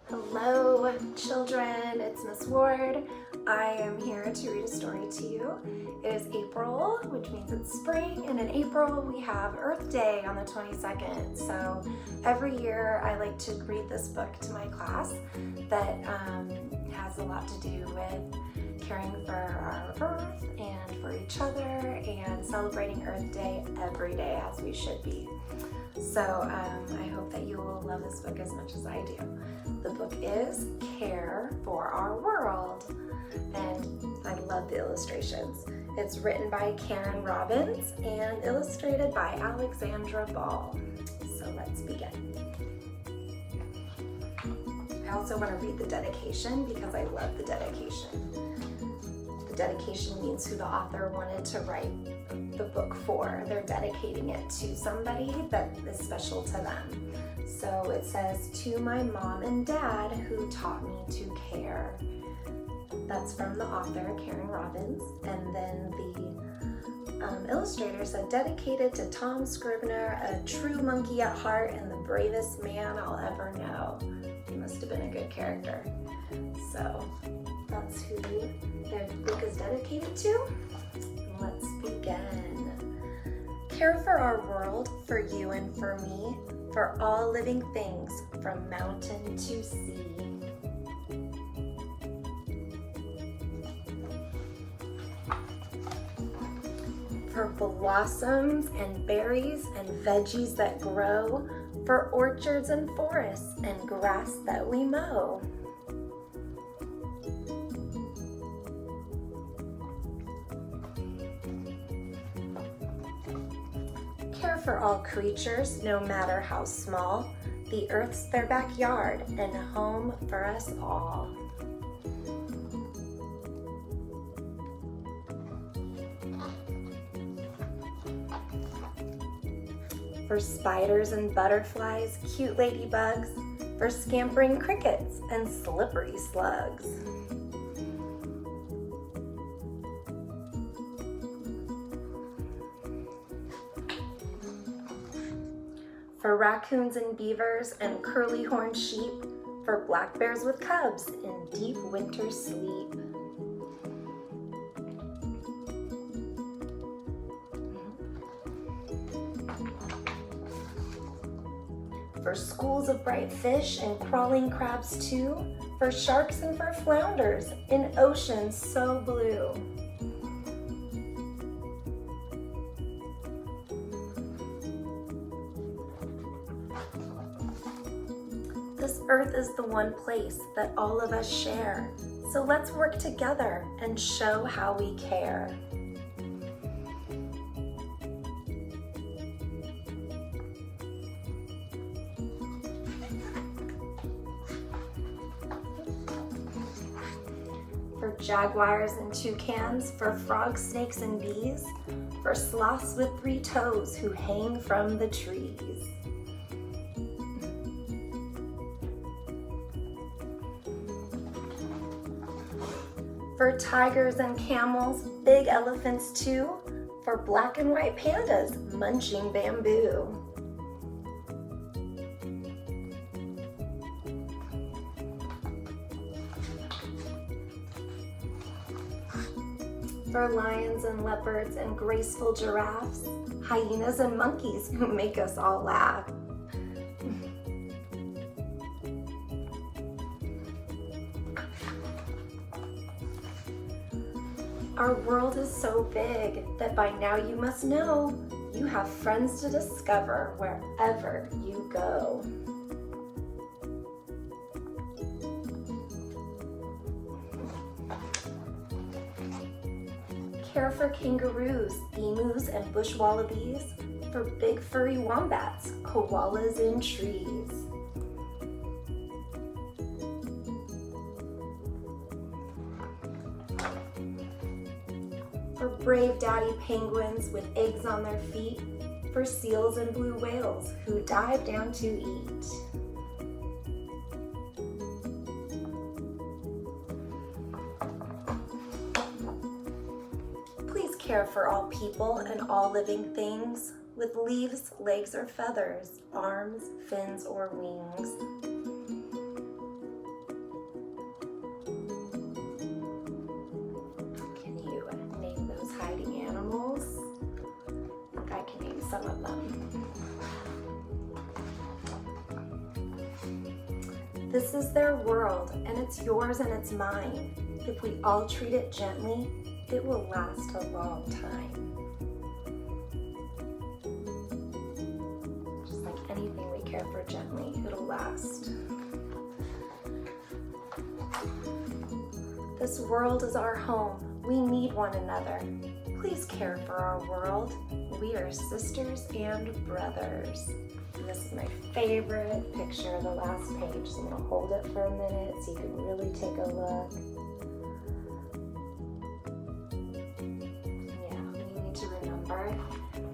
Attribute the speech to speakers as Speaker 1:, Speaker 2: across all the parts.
Speaker 1: Hello children, it's Miss Ward. I am here to read a story to you. It is April, which means it's spring, and in April we have Earth Day on the 22nd. So every year I like to read this book to my class that has a lot to do with caring for our Earth and for each other and celebrating Earth Day every day as we should be. So I hope that you will love this book as much as I do. The book is Care for Our World, and I love the illustrations. It's written by Karen Robbins and illustrated by Alexandra Ball. So let's begin. I also want to read the dedication because I love the dedication. The dedication means who the author wanted to write the book for. They're dedicating it to somebody that is special to them. So it says, to my mom and dad who taught me to care. That's from the author, Karen Robbins. And then the illustrator said, dedicated to Tom Scribner, a true monkey at heart and the bravest man I'll ever know. He must have been a good character. So that's who their book is dedicated to. Let's begin. Care for our world, for you and for me, for all living things, from mountain to sea. For blossoms and berries and veggies that grow, for orchards and forests and grass that we mow. Care for all creatures, no matter how small. The earth's their backyard and a home for us all. For spiders and butterflies, cute ladybugs, for scampering crickets and slippery slugs. For raccoons and beavers and curly-horned sheep, for black bears with cubs in deep winter sleep. For schools of bright fish and crawling crabs too, for sharks and for flounders in oceans so blue. This earth is the one place that all of us share, so let's work together and show how we care. For jaguars and toucans, for frogs, snakes, and bees, for sloths with 3 toes who hang from the trees. For tigers and camels, big elephants too, for black and white pandas munching bamboo. for lions and leopards and graceful giraffes, hyenas and monkeys who make us all laugh. Our world is so big that by now you must know you have friends to discover wherever you go. Care for kangaroos, emus, and bush wallabies, for big furry wombats, koalas in trees. For brave daddy penguins with eggs on their feet, for seals and blue whales who dive down to eat. Please care for all people and all living things, with leaves, legs, or feathers, arms, fins, or wings. Some of them. This is their world, and it's yours and it's mine. If we all treat it gently, it will last a long time. Just like anything we care for gently, it'll last. This world is our home. We need one another. Please care for our world. We are sisters and brothers. And this is my favorite picture, the last page. So I'm gonna hold it for a minute so you can really take a look. Yeah, we need to remember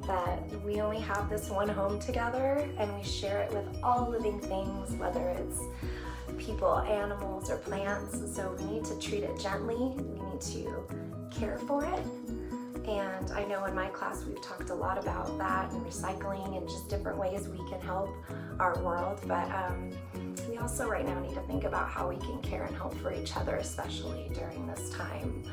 Speaker 1: that we only have this one home together, and we share it with all living things, whether it's people, animals, or plants. So we need to treat it gently. We need to care for it. And I know in my class we've talked a lot about that and recycling and just different ways we can help our world. But we also right now need to think about how we can care and help for each other, especially during this time.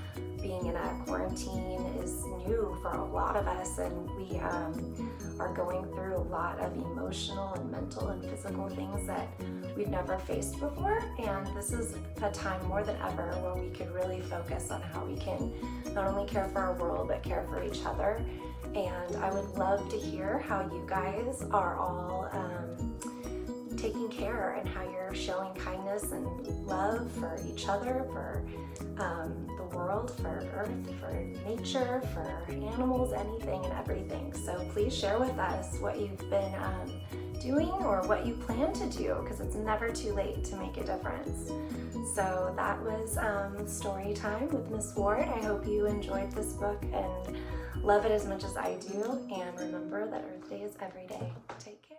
Speaker 1: Being in a quarantine is new for a lot of us, and we are going through a lot of emotional and mental and physical things that we've never faced before. And this is a time more than ever where we could really focus on how we can not only care for our world, but care for each other. And I would love to hear how you guys are all taking care and how you're showing kindness and love for each other, for the world, for Earth, for nature, for animals, anything and everything. So please share with us what you've been doing or what you plan to do, because it's never too late to make a difference. So that was story time with Miss Ward. I hope you enjoyed this book and love it as much as I do. And remember that Earth Day is every day. Take care.